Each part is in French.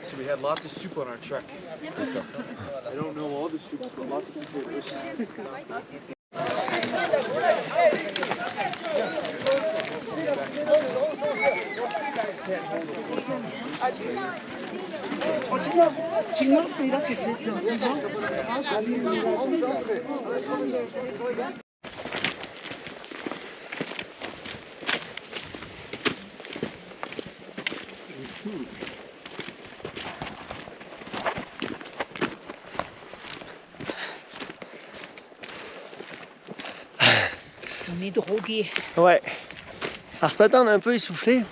So we had lots of soup on our truck. I don't know all the soups, but lots of potatoes. On est drogué. Ouais. Alors ce matin on est un peu essoufflé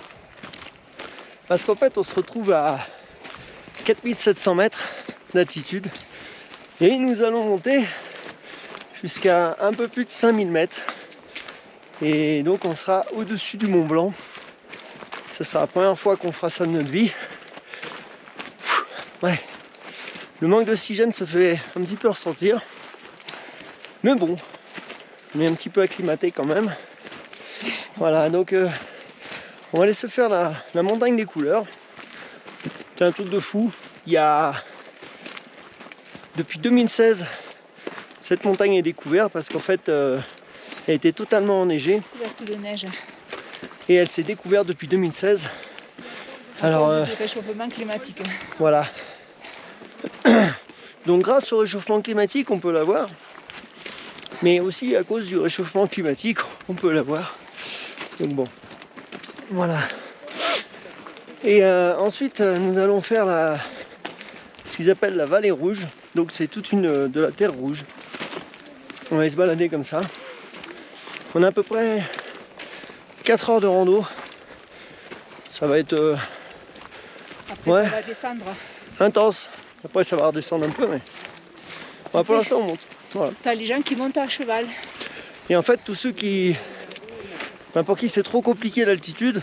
parce qu'en fait on se retrouve à 4700 mètres d'altitude et nous allons monter jusqu'à un peu plus de 5000 mètres et donc on sera au-dessus du Mont Blanc. Ça sera la première fois qu'on fera ça de notre vie. Ouais. Le manque d'oxygène se fait un petit peu ressentir, mais bon, on est un petit peu acclimaté quand même. Voilà, donc on va aller se faire la montagne des couleurs. C'est un truc de fou. Il y a depuis 2016 cette montagne est découverte parce qu'en fait elle était totalement enneigée. Couverte de neige. Et elle s'est découverte depuis 2016. Alors du réchauffement climatique. voilà. Donc grâce au réchauffement climatique on peut la voir. Mais aussi à cause du réchauffement climatique on peut la voir. Donc bon. Voilà. Et ensuite nous allons faire ce qu'ils appellent la vallée rouge. Donc c'est toute de la terre rouge. On va se balader comme ça. On a à peu près 4 heures de rando. Ça va être Après ouais, ça va descendre. intense. Après ça va redescendre un peu mais bon, pour l'instant on monte. Voilà. T'as les gens qui montent à cheval. Et en fait tous ceux pour qui c'est trop compliqué l'altitude,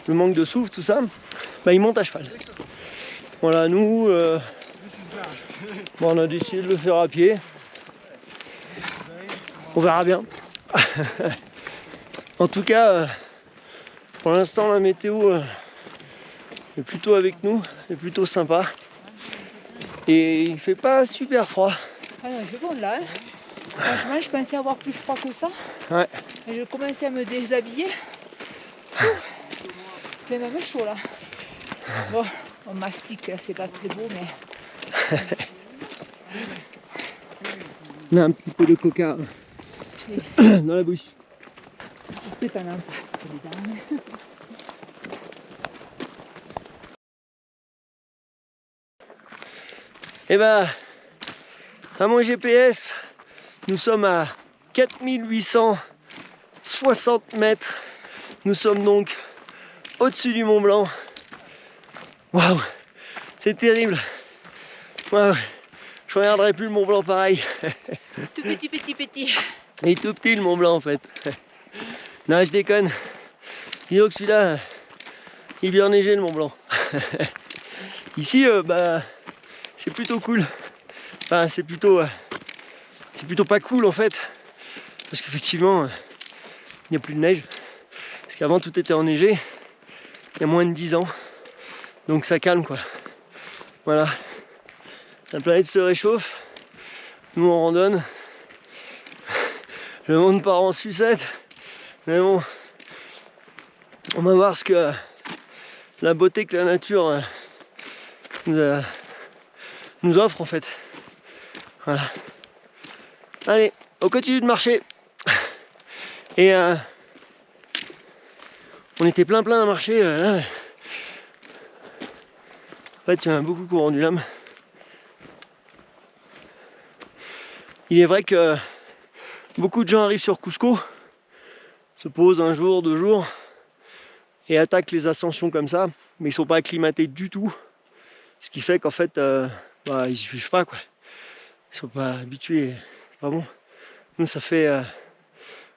le manque de souffle, tout ça, bah, ils montent à cheval. Voilà, nous bon, on a décidé de le faire à pied. On verra bien. En tout cas, pour l'instant la météo est plutôt avec nous, est plutôt sympa. Et il fait pas super froid. Ah non, il fait bon là. Hein. Franchement, je pensais avoir plus froid que ça. Ouais. Et je commençais à me déshabiller. C'est même chaud là. Bon, on mastique, c'est pas très beau, mais. On a un petit peu de coca dans la bouche. Après, t'en as un peu les dents. Et ben, à mon GPS, nous sommes à 4860 mètres. Nous sommes donc au-dessus du Mont Blanc. Waouh, c'est terrible. Waouh, je regarderai plus le Mont Blanc pareil. Tout petit. Il est tout petit le Mont Blanc en fait. Non, je déconne. Dis donc celui-là, il est bien enneigé le Mont Blanc. Ici, bah, c'est plutôt cool. Enfin, c'est plutôt pas cool en fait. Parce qu'effectivement, il n'y a plus de neige. Parce qu'avant tout était enneigé. Il y a moins de 10 ans. Donc ça calme quoi. Voilà. La planète se réchauffe. Nous on randonne. Le monde part en sucette. Mais bon, on va voir ce que la beauté que la nature nous offre en fait. Voilà. Allez, on continue de marcher. Et on était plein à marcher. Là. En fait, il y a beaucoup qui ont rendu l'âme. Il est vrai que beaucoup de gens arrivent sur Cusco, se posent un jour, 2 jours, et attaquent les ascensions comme ça, mais ils sont pas acclimatés du tout. Ce qui fait qu'en fait, bah, ils suivent pas quoi. Ils sont pas habitués. Pas bon. Nous, ça fait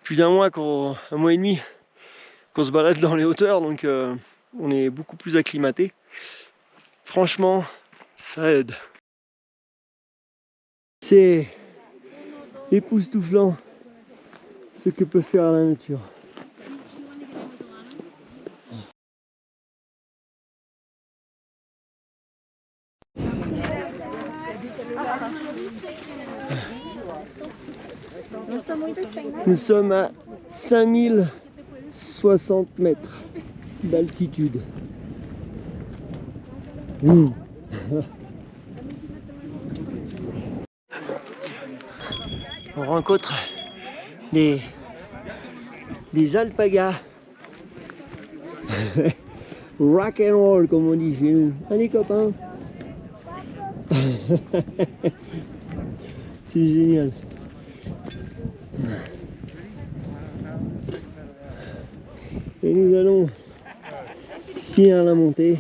plus d'un mois, un mois et demi, qu'on se balade dans les hauteurs, donc on est beaucoup plus acclimatés. Franchement, ça aide. C'est époustouflant ce que peut faire la nature. Nous sommes à 5060 mètres d'altitude. Ouh. On rencontre des alpagas. Rock and roll comme on dit chez nous. Allez copains. C'est génial. Et nous allons finir la montée.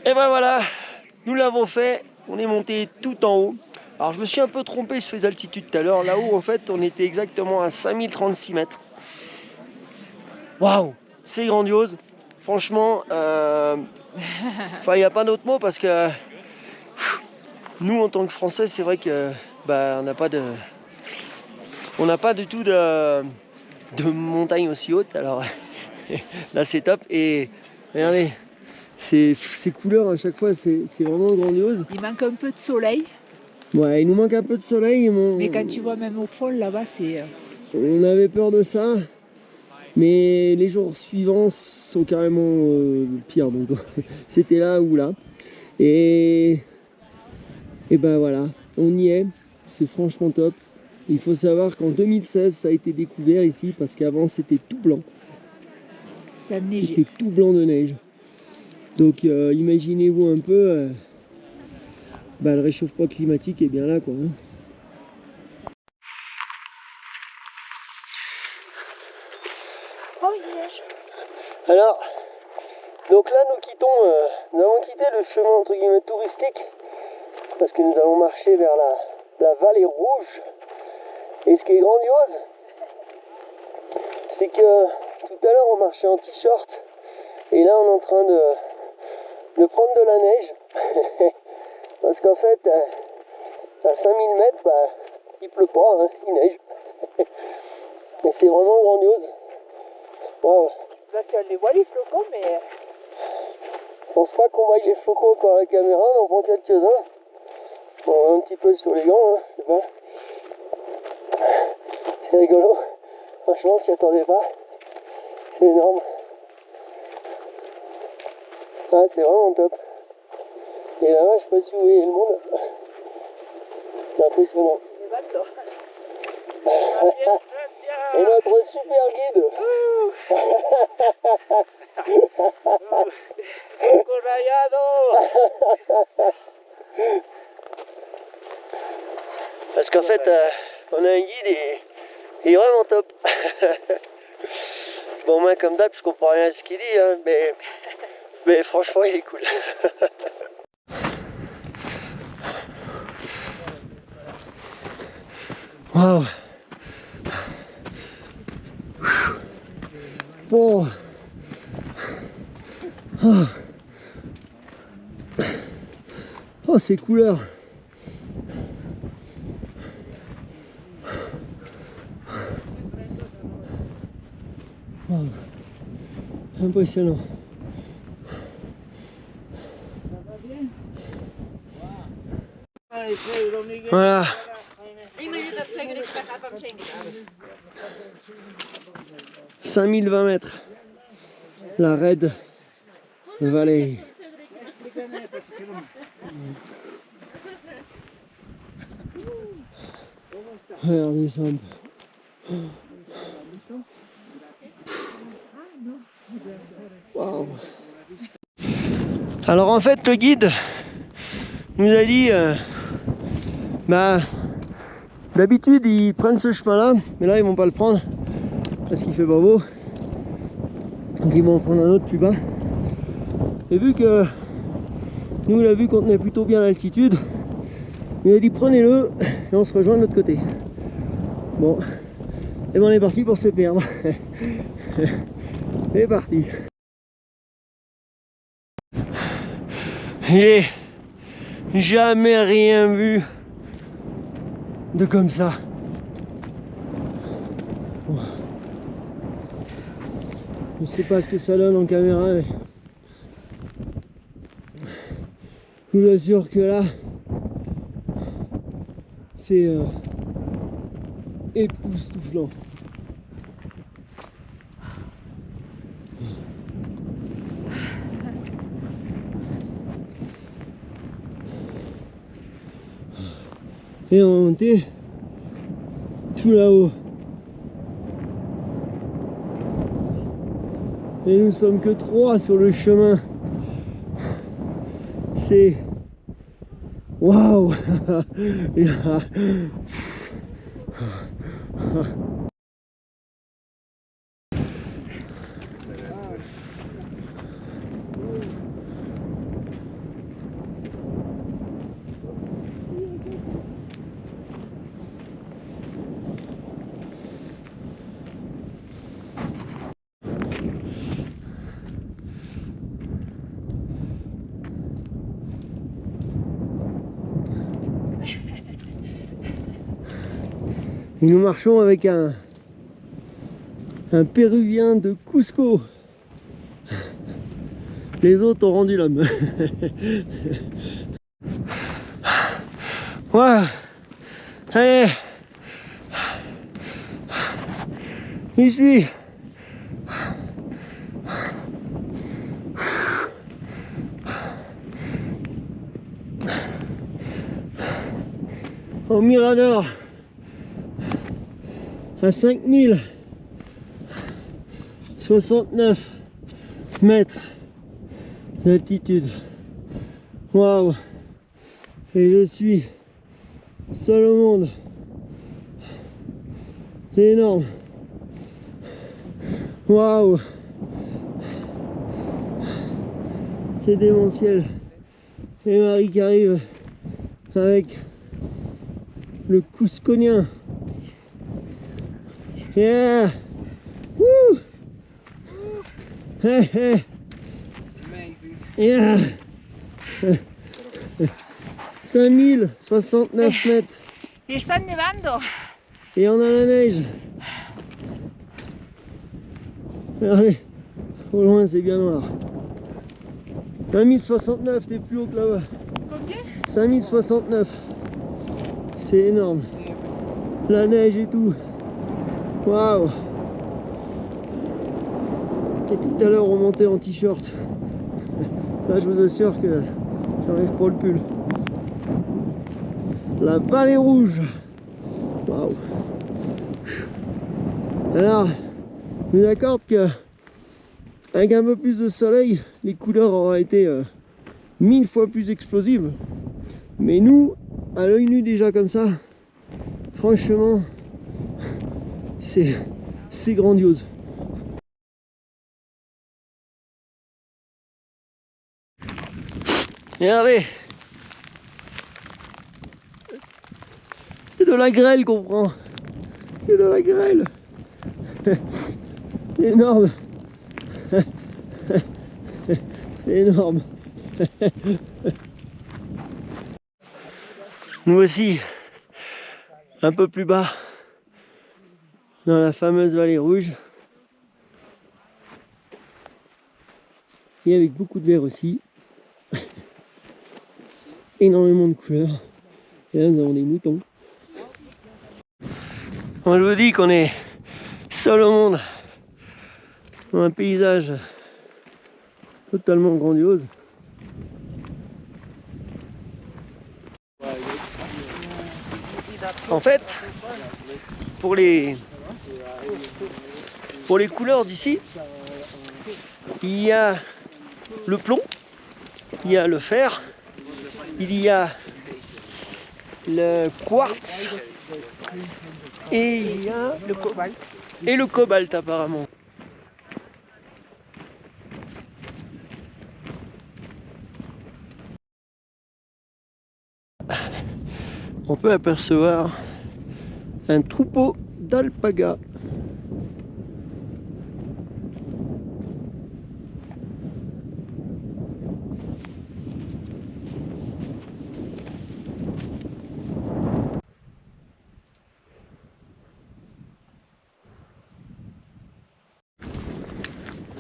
Et ben voilà, nous l'avons fait, on est monté tout en haut. Alors je me suis un peu trompé sur les altitudes tout à l'heure. Là-haut en fait on était exactement à 5036 mètres. Waouh, c'est grandiose. Franchement, il n'y a pas d'autre mot parce que nous en tant que Français c'est vrai que on n'a pas du tout de montagne aussi haute. Alors là c'est top et regardez. Ces couleurs à chaque fois, c'est vraiment grandiose. Il manque un peu de soleil. Ouais, il nous manque un peu de soleil. Mais quand tu vois même au fond là-bas, c'est... On avait peur de ça. Mais les jours suivants sont carrément pires. Donc c'était là ou là. Et ben voilà, on y est. C'est franchement top. Il faut savoir qu'en 2016, ça a été découvert ici parce qu'avant c'était tout blanc. C'était tout blanc de neige. Donc imaginez-vous un peu, le réchauffement climatique est bien là quoi. Hein. Oh, il neige. Alors, donc là nous avons quitté le chemin entre guillemets touristique parce que nous allons marcher vers la vallée rouge. Et ce qui est grandiose, c'est que tout à l'heure on marchait en t-shirt et là on est en train de prendre de la neige parce qu'en fait à 5000 mètres il pleut pas, hein, il neige et c'est vraiment grandiose. Wow. Je sais pas si on les voit les flocons, mais... Je pense pas qu'on voie les flocons par la caméra, on en prend quelques-uns. On va un petit peu sur les gants, hein, c'est rigolo, franchement on s'y attendait pas, c'est énorme. Ah, c'est vraiment top. Et là-bas, je sais pas si vous voyez le monde. C'est impressionnant. Et notre super guide. Parce qu'en fait, on a un guide et il est vraiment top. Bon, moi, comme d'hab, je comprends rien à ce qu'il dit, hein, mais franchement, il est cool. Waouh. Bon. Oh, ces couleurs. Wow. Impressionnant. Voilà. 5020 mètres. La Red Valley. Regardez ça un peu. Wow. Alors en fait le guide nous a dit d'habitude ils prennent ce chemin là, mais là ils vont pas le prendre parce qu'il fait pas beau, donc ils vont en prendre un autre plus bas. Et vu que nous, on a vu qu'on tenait plutôt bien l'altitude, il a dit prenez-le et on se rejoint de l'autre côté. Bon, et ben on est parti pour se perdre. C'est parti. J'ai jamais rien vu de comme ça. Bon. Je sais pas ce que ça donne en caméra, mais je vous assure que là, c'est époustouflant. Et on va monter tout là-haut. Et nous sommes que 3 sur le chemin. C'est... Waouh. Et nous marchons avec un Péruvien de Cusco. Les autres ont rendu l'homme. Voilà. Allez. J'y suis. Au Mirador. À 5069 mètres d'altitude. Waouh! Et je suis seul au monde. C'est énorme. Waouh! C'est démentiel. Et Marie qui arrive avec le Cusconien. Yeah! Woo! Hey, hey! Yeah! 5069 mètres. Y están nevando. Et on a la neige. Regardez, au loin c'est bien noir. 5069, t'es plus haut que là-bas. Combien? 5069. C'est énorme. La neige et tout. Waouh! Et tout à l'heure on montait en t-shirt. Là je vous assure que j'enlève pas le pull. La vallée rouge. Waouh! Alors, je vous accorde que avec un peu plus de soleil, les couleurs auraient été 1000 fois plus explosives. Mais nous, à l'œil nu déjà comme ça, franchement, c'est grandiose. Regardez, c'est de la grêle qu'on prend. C'est de la grêle. C'est énorme. C'est énorme. Nous aussi, un peu plus bas, dans la fameuse vallée rouge. Et avec beaucoup de vert aussi. Énormément de couleurs. Et là nous avons des moutons. Moi je vous dis qu'on est seul au monde dans un paysage totalement grandiose. En fait, pour les couleurs d'ici, il y a le plomb, il y a le fer, il y a le quartz et il y a le cobalt. Et le cobalt apparemment. on peut apercevoir un troupeau d'alpagas.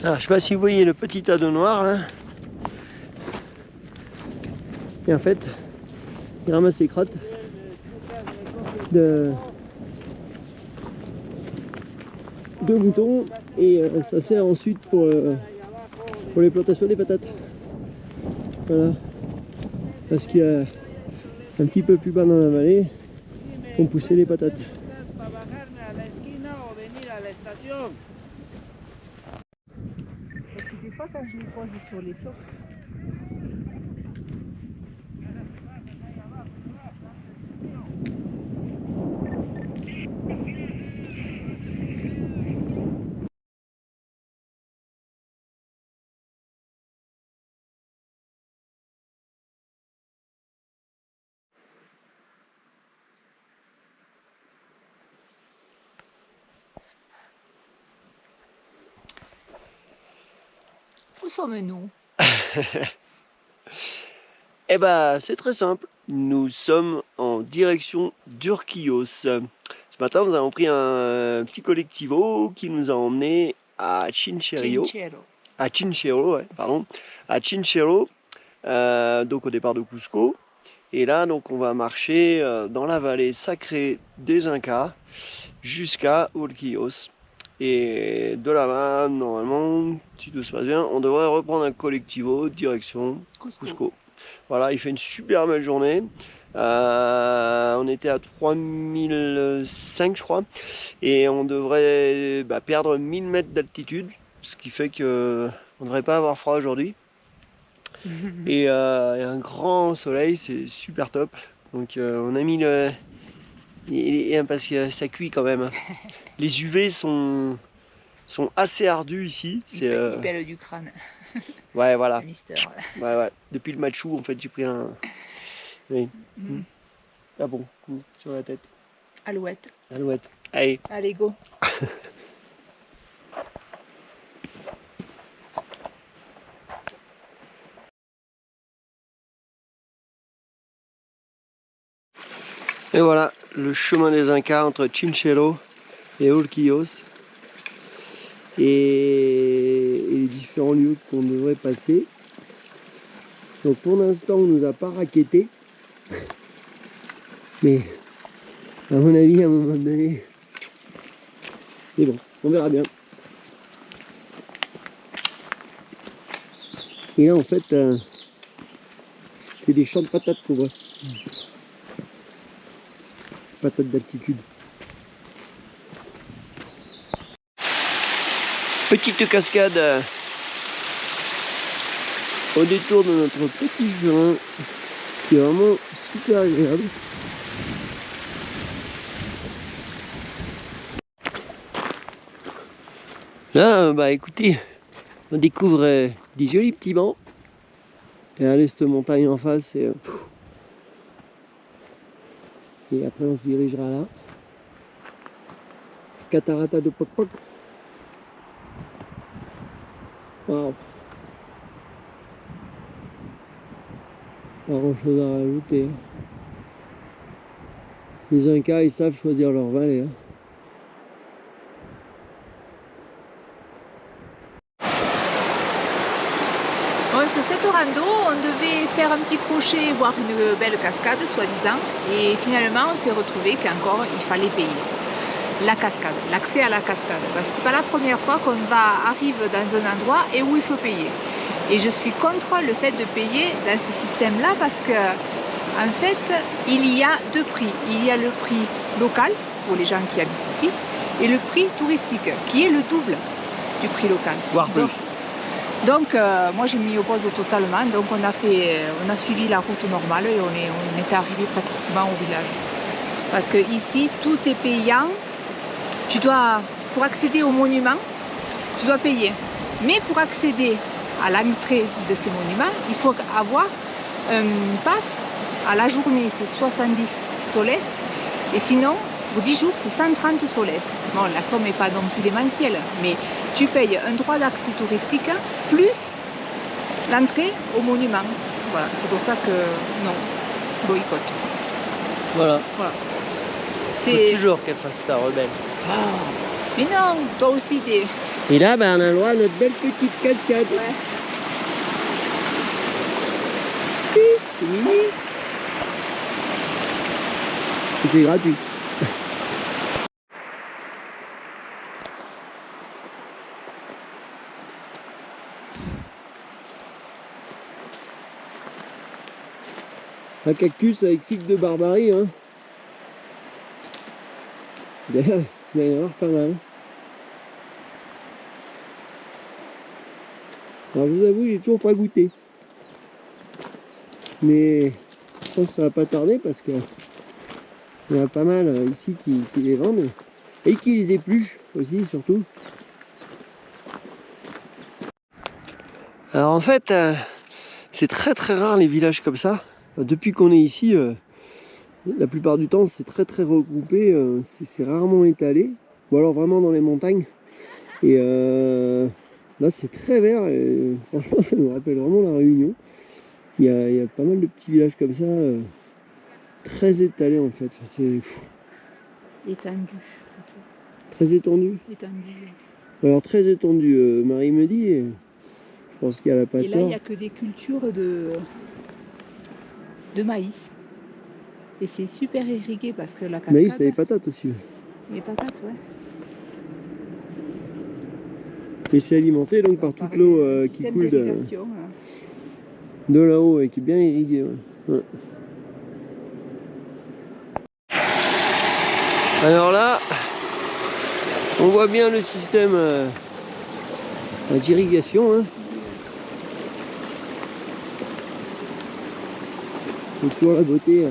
Alors, je sais pas si vous voyez le petit tas de noir là. Et en fait, il ramasse les crottes de moutons et ça sert ensuite pour les plantations des patates. Voilà. Parce qu'il y a un petit peu plus bas dans la vallée, font pousser les patates. Parce que des fois, quand je les pose sur les seaux, où sommes-nous? Eh ben, c'est très simple. Nous sommes en direction d'Urquillos. Ce matin, nous avons pris un petit collectivo qui nous a emmenés à Chinchero. À Chinchero, ouais, pardon. À Chinchero, donc au départ de Cusco. Et là, donc, on va marcher dans la vallée sacrée des Incas jusqu'à Urquillos. Et de là-bas, normalement, si tout se passe bien, on devrait reprendre un collectivo direction Cusco. Voilà, il fait une super belle journée. On était à 3005 je crois. Et on devrait perdre 1000 mètres d'altitude. Ce qui fait qu'on ne devrait pas avoir froid aujourd'hui. Et un grand soleil, c'est super top. Donc on a mis le... parce que ça cuit quand même. Les UV sont assez ardus ici. Il pèle du crâne. Ouais, voilà. Mister. Ouais. Depuis le matchou, en fait, j'ai pris un... Oui. Ah bon, coup sur la tête. Alouette. Alouette. Allez. Allez, go. Et voilà, le chemin des Incas entre Chinchero et Urquillos. Et les différents lieux qu'on devrait passer. Donc pour l'instant, on nous a pas raquetté. Mais à mon avis, à un moment donné... Mais bon, on verra bien. Et là, en fait, c'est des champs de patates qu'on voit. Patates d'altitude. Petite cascade au détour de notre petit chemin qui est vraiment super agréable. Là, écoutez, on découvre des jolis petits bancs. Et allez, cette montagne en face, et après on se dirigera là. Catarata de Poc Poc. Waouh. Pas grand chose à rajouter. Les Incas, ils savent choisir leur vallée. Bon, sur cette rando, on devait faire un petit crochet, voir une belle cascade, soi-disant. Et finalement, on s'est retrouvé qu'encore, il fallait payer. La cascade, l'accès à la cascade. C'est pas la première fois qu'on arrive dans un endroit et où il faut payer. Et je suis contre le fait de payer dans ce système-là parce que, en fait, il y a deux prix. Il y a le prix local pour les gens qui habitent ici et le prix touristique qui est le double du prix local. Voire plus. Donc moi je m'y oppose totalement. Donc on a suivi la route normale et on est arrivé pratiquement au village. Parce que ici tout est payant. Tu dois, pour accéder au monument, tu dois payer. Mais pour accéder à l'entrée de ces monuments, il faut avoir un pass à la journée, c'est 70 soles. Et sinon, pour 10 jours, c'est 130 soles. Bon, la somme n'est pas non plus démentielle, mais tu payes un droit d'accès touristique plus l'entrée au monument. Voilà, c'est pour ça que non, boycott. Voilà. Voilà. Faut toujours qu'elle fasse ça, rebelle. Mais non, toi aussi t'es... Et là, ben, on a le droit à notre belle petite cascade. Ouais. C'est mini. Et c'est gratuit. Un cactus avec figue de barbarie, hein. D'ailleurs, il va y en avoir pas mal. Alors je vous avoue, j'ai toujours pas goûté. Mais je pense que ça va pas tarder parce que il y en a pas mal ici qui les vendent et qui les épluchent aussi surtout. Alors en fait, c'est très rare les villages comme ça. Depuis qu'on est ici, la plupart du temps c'est très regroupé, c'est rarement étalé, ou alors vraiment dans les montagnes. Et là c'est très vert et franchement ça nous rappelle vraiment la Réunion. Il y a pas mal de petits villages comme ça, très étalés en fait. Enfin, c'est Étendu. très étendu. Étendu. Alors très étendu, Marie me dit, et je pense qu'elle a pas Et là, il tort. n'y a que des cultures de maïs. Et c'est super irrigué parce que la cascade... Maïs, et les patates aussi. Les patates, ouais. Et c'est alimenté donc par toute l'eau qui coule de là-haut et qui est bien irriguée. Ouais. Ouais. Alors là, on voit bien le système d'irrigation. Hein. C'est toujours la beauté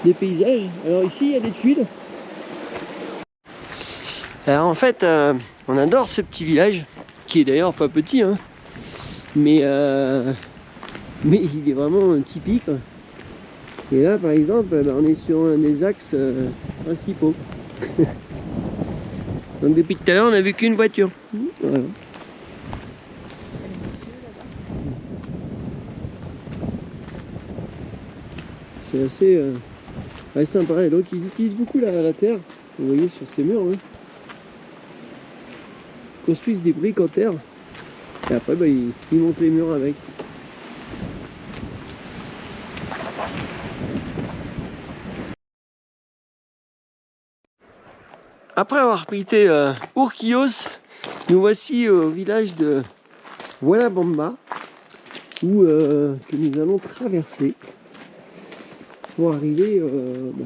des paysages. Alors ici, il y a des tuiles. Alors en fait, on adore ce petit village, qui est d'ailleurs pas petit, hein, mais il est vraiment typique. Et là, par exemple, on est sur un des axes principaux. Donc depuis tout à l'heure, on n'a vu qu'une voiture. Voilà. C'est assez sympa. Et donc ils utilisent beaucoup la terre, vous voyez sur ces murs. Hein. Ils construisent des briques en terre et après ils montent les murs avec. Après avoir quitté Urquillos, nous voici au village de Huelabamba où que nous allons traverser pour arriver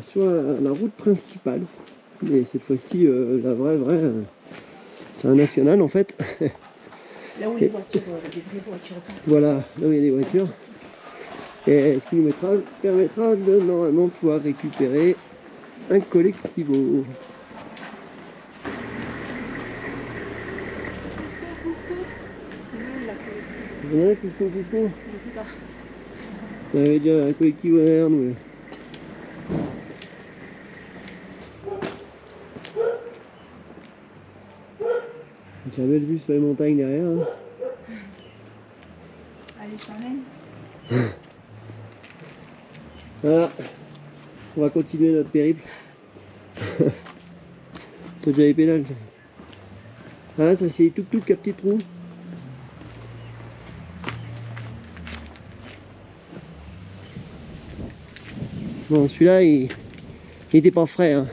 sur la route principale. Mais cette fois-ci, la vraie, c'est un national en fait. Là où les voitures, les vraies voitures. Voilà, là où il y a des voitures. Et ce qui nous permettra de normalement pouvoir récupérer un collectivo. Ouais, Cusco. Je sais pas. On avait déjà un collectivo derrière nous. Là. J'ai belle vue sur les montagnes derrière. Hein. Allez, je t'emmène. Voilà, on va continuer notre périple. C'est déjà les pédales. Ah, ça c'est tuk-tuk à petits trous. Bon, celui-là, il était pas frais. Hein.